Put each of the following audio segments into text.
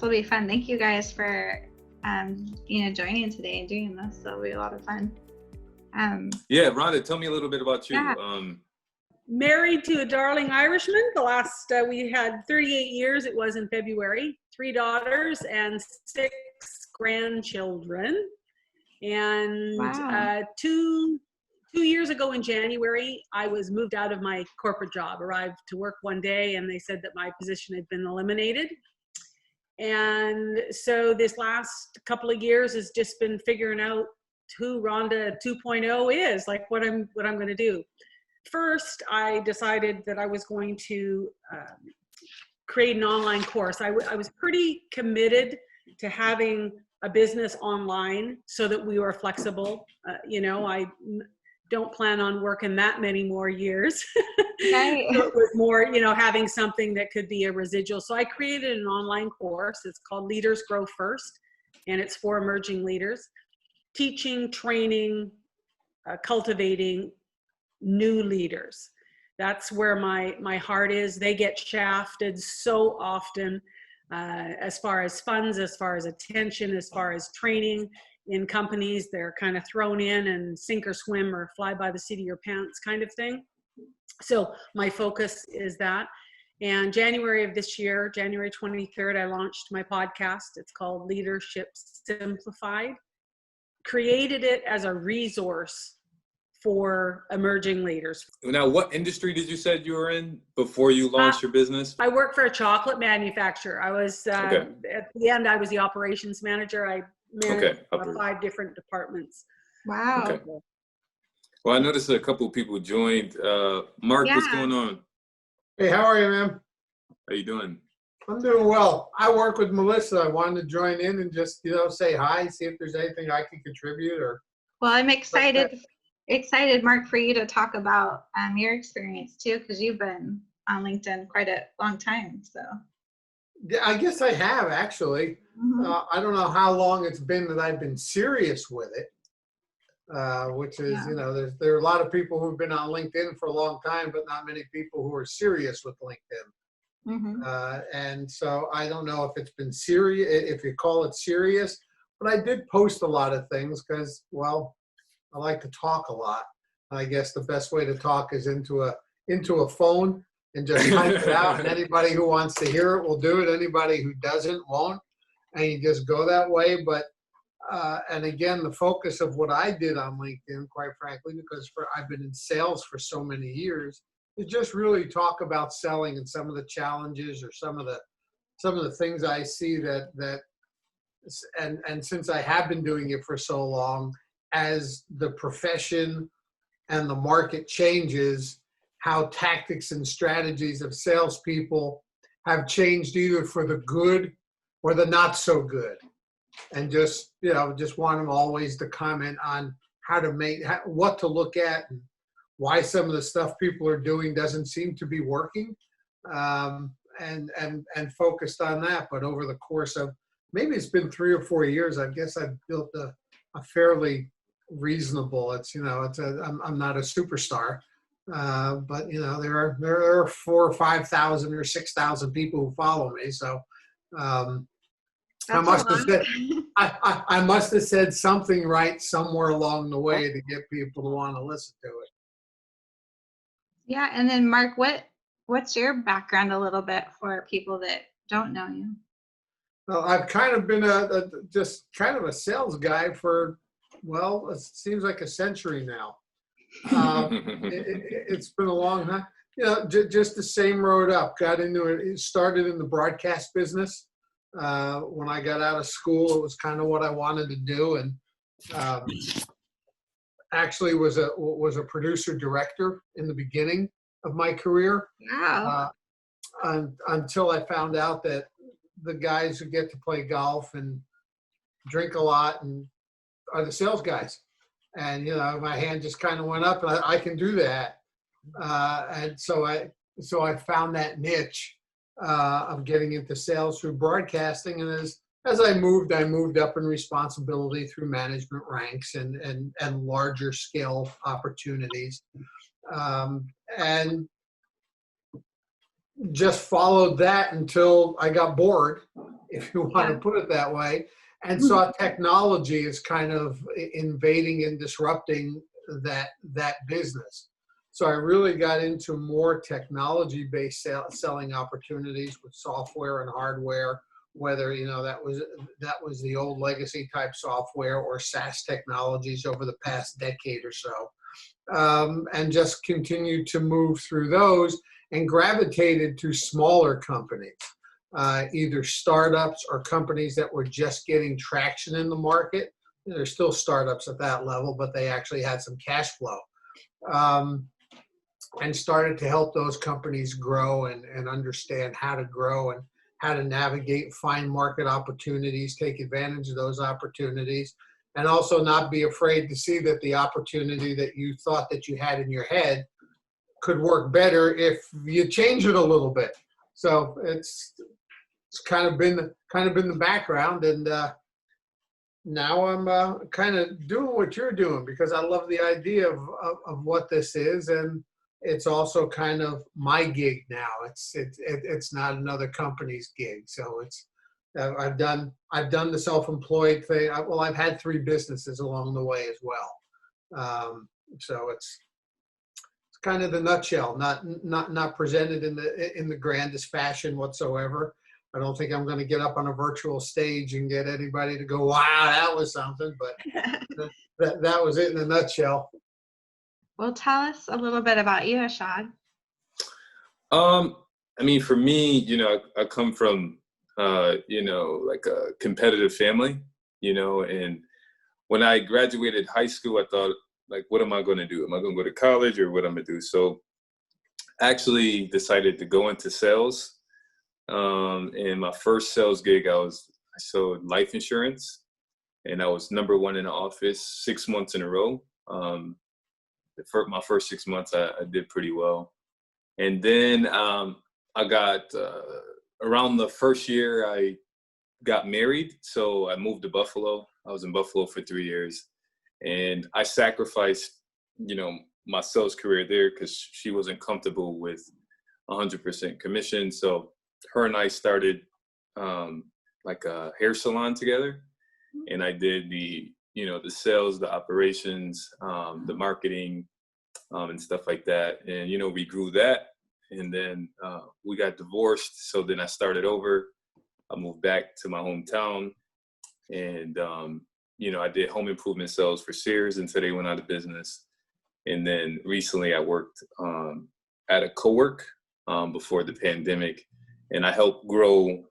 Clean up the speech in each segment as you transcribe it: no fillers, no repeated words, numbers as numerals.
will be fun. Thank you guys for joining today and doing this. It'll be a lot of fun. Yeah, Rhonda, tell me a little bit about you. Yeah. Married to a darling Irishman. The last, we had 38 years, it was in February, 3 daughters and 6 grandchildren. And Wow. 2 years ago in January, I was moved out of my corporate job, arrived to work one day and they said that my position had been eliminated. And so this last couple of years has just been figuring out who Rhonda 2.0 is, like what I'm going to do. First, I decided that I was going to create an online course. I was pretty committed to having a business online so that we were flexible. I don't plan on working that many more years. Right. So it was more, having something that could be a residual. So I created an online course. It's called Leaders Grow First, and it's for emerging leaders, teaching, training, cultivating new leaders. That's where my heart is. They get shafted so often as far as funds, as far as attention, as far as training in companies. They're kind of thrown in and sink or swim or fly by the seat of your pants kind of thing. So my focus is that. And January of this year, January 23rd, I launched my podcast. It's called Leadership Simplified. Created it as a resource for emerging leaders. Now, what industry did you said you were in before you launched your business? I worked for a chocolate manufacturer. I was, at the end, I was the operations manager. I managed 5 different departments. Wow. Okay. Well, I noticed a couple of people joined. Mark, what's going on? Hey, how are you, man? How you doing? I'm doing well. I work with Melissa. I wanted to join in and just, say hi, see if there's anything I can contribute or. Well, I'm excited, Mark, for you to talk about your experience too, because you've been on LinkedIn quite a long time. So. Yeah, I guess I have actually. Mm-hmm. I don't know how long it's been that I've been serious with it, which is, there are a lot of people who've been on LinkedIn for a long time, but not many people who are serious with LinkedIn. Mm-hmm. And so I don't know if it's been serious, if you call it serious, but I did post a lot of things because, well, I like to talk a lot. I guess the best way to talk is into a phone and just type it out. And anybody who wants to hear it will do it. Anybody who doesn't won't. And you just go that way. But and again, the focus of what I did on LinkedIn, quite frankly, because I've been in sales for so many years, is just really talk about selling and some of the challenges or some of the things I see that and since I have been doing it for so long, as the profession and the market changes, how tactics and strategies of salespeople have changed either for the good or the not so good. And just want them always to comment on what to look at and why some of the stuff people are doing doesn't seem to be working, and focused on that. But over the course of, maybe it's been 3 or 4 years, I guess I've built a fairly reasonable, I'm not a superstar, but there are 4,000 or 5,000 or 6,000 people who follow me. So I must have said something right somewhere along the way to get people to want to listen to it. Yeah, and then Mark, what's your background a little bit for people that don't know you? Well, I've kind of been just kind of a sales guy for, well, it seems like a century now. It's been a long time. Just the same road up. Got into it. It started in the broadcast business. When I got out of school, it was kind of what I wanted to do, and actually was a producer director in the beginning of my career. Wow. Until I found out that the guys who get to play golf and drink a lot and are the sales guys, and my hand just kind of went up, and I can do that, and so I found that niche of getting into sales through broadcasting, and as I moved up in responsibility through management ranks and larger scale opportunities, and just followed that until I got bored, if you want to Yeah. put it that way, and saw technology as kind of invading and disrupting that business. So I really got into more technology-based selling opportunities with software and hardware, whether that was the old legacy type software or SaaS technologies over the past decade or so, and just continued to move through those and gravitated to smaller companies, either startups or companies that were just getting traction in the market. They're still startups at that level, but they actually had some cash flow. And started to help those companies grow and understand how to grow and how to navigate, find market opportunities, take advantage of those opportunities, and also not be afraid to see that the opportunity that you thought that you had in your head could work better if you change it a little bit. So it's kind of been the background, and now I'm kind of doing what you're doing because I love the idea of what this is, and it's also kind of my gig now. It's not another company's gig. So I've done the self-employed thing. I've had 3 businesses along the way as well. So it's kind of the nutshell, not presented in the grandest fashion whatsoever. I don't think I'm going to get up on a virtual stage and get anybody to go, wow, that was something, but that was it in a nutshell. Well, tell us a little bit about you, Hashad. I mean, for me, I come from, like a competitive family, and when I graduated high school, I thought, like, what am I going to do? Am I going to go to college or what I'm going to do? So I actually decided to go into sales. And my first sales gig, I sold life insurance, and I was number 1 in the office 6 months in a row. My first 6 months, I did pretty well. And then I got, around the first year, I got married. So I moved to Buffalo. I was in Buffalo for 3 years. And I sacrificed, my sales career there because she wasn't comfortable with 100% commission. So her and I started like a hair salon together. And I did the sales, the operations, the marketing, and stuff like that. And, we grew that. And then we got divorced. So then I started over. I moved back to my hometown. And, I did home improvement sales for Sears until they went out of business. And then recently I worked at a co-work before the pandemic. And I helped grow.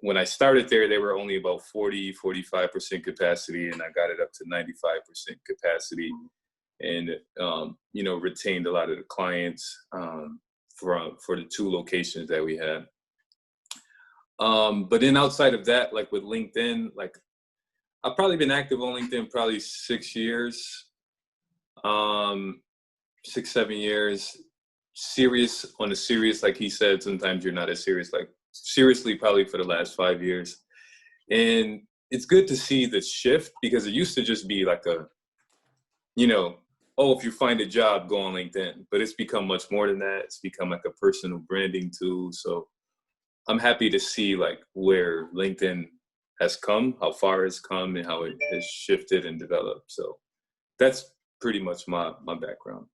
When I started there, they were only about 45% capacity, and I got it up to 95% capacity, and retained a lot of the clients for the 2 locations that we had. But then outside of that, like with LinkedIn, like I've probably been active on LinkedIn probably 6 years, 6, 7 years. Serious, like he said, sometimes you're not as serious, like seriously probably for the last 5 years. And it's good to see the shift because it used to just be like a, if you find a job, go on LinkedIn. But it's become much more than that. It's become like a personal branding tool. So I'm happy to see like where LinkedIn has come, how far it's come, and how it has shifted and developed. So that's pretty much my background.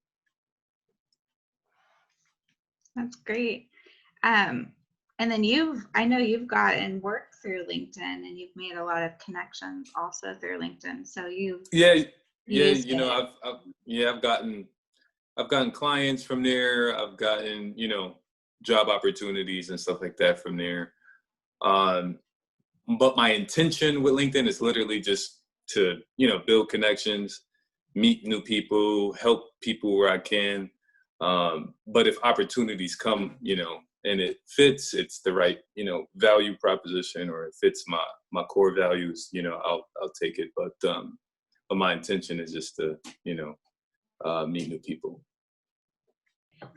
That's great. And then I know you've gotten work through LinkedIn, and you've made a lot of connections also through LinkedIn. So I've gotten clients from there. I've gotten, job opportunities and stuff like that from there. But my intention with LinkedIn is literally just to, build connections, meet new people, help people where I can. But if opportunities come, and it fits, it's the right, value proposition, or it fits my core values, I'll take it. But my intention is just to, meet new people.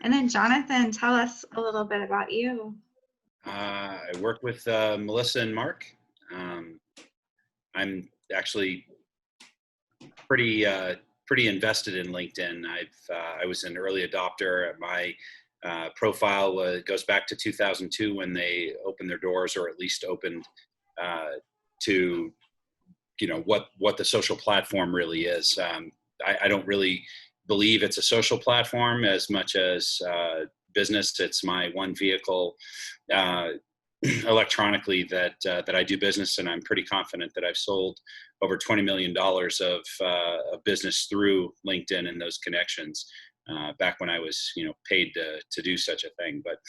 And then Jonathan, tell us a little bit about you. I work with Melissa and Mark. I'm actually pretty invested in LinkedIn. I was an early adopter. My profile goes back to 2002 when they opened their doors, or at least opened to, what the social platform really is. I don't really believe it's a social platform as much as business. It's my one vehicle electronically that I do business, and I'm pretty confident that I've sold over $20 million of business through LinkedIn and those connections back when I was, paid to do such a thing. But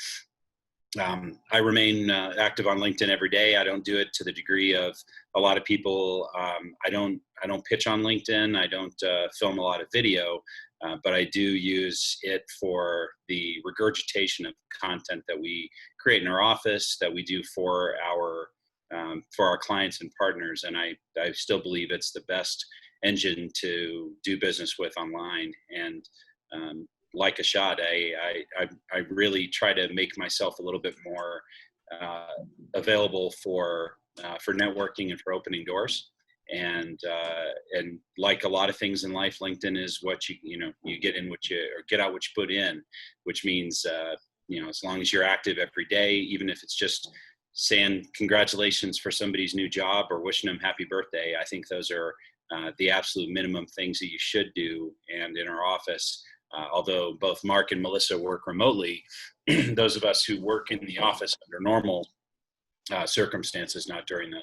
I remain active on LinkedIn every day. I don't do it to the degree of a lot of people. I don't pitch on LinkedIn. I don't film a lot of video, but I do use it for the regurgitation of content that we create in our office, that we do for our clients and partners. And I still believe it's the best engine to do business with online. And like Hashad, I really try to make myself a little bit more available for networking and for opening doors. And like a lot of things in life, LinkedIn is what you get in what you, or get out what you put in, which means as long as you're active every day, even if it's just saying congratulations for somebody's new job or wishing them happy birthday, I think those are the absolute minimum things that you should do. And in our office, although both Mark and Melissa work remotely, those of us who work in the office under normal circumstances, not during the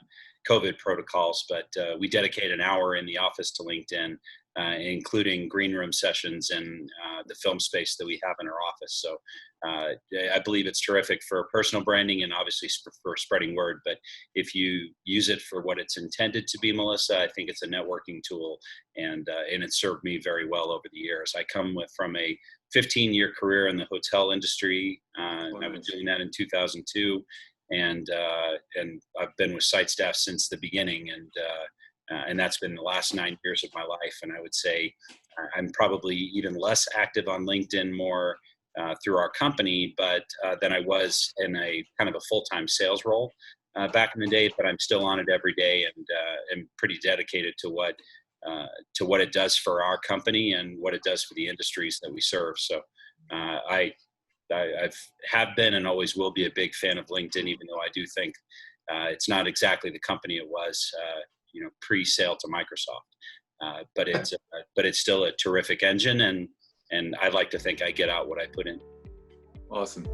COVID protocols, but we dedicate an hour in the office to LinkedIn, including green room sessions and the film space that we have in our office. So I believe it's terrific for personal branding and obviously for spreading word. But if you use it for what it's intended to be, Melissa, I think it's a networking tool, and it served me very well over the years. I come from a 15-year career in the hotel industry. I've been doing that in 2002. And I've been with site staff since the beginning, and that's been the last 9 years of my life. And I would say I'm probably even less active on LinkedIn, more through our company, but than I was in a kind of a full-time sales role back in the day. But I'm still on it every day, and am pretty dedicated to what it does for our company and what it does for the industries that we serve. So I have been and always will be a big fan of LinkedIn, even though I do think it's not exactly the company it was, pre-sale to Microsoft. But it's still a terrific engine, and I like to think I get out what I put in. Awesome.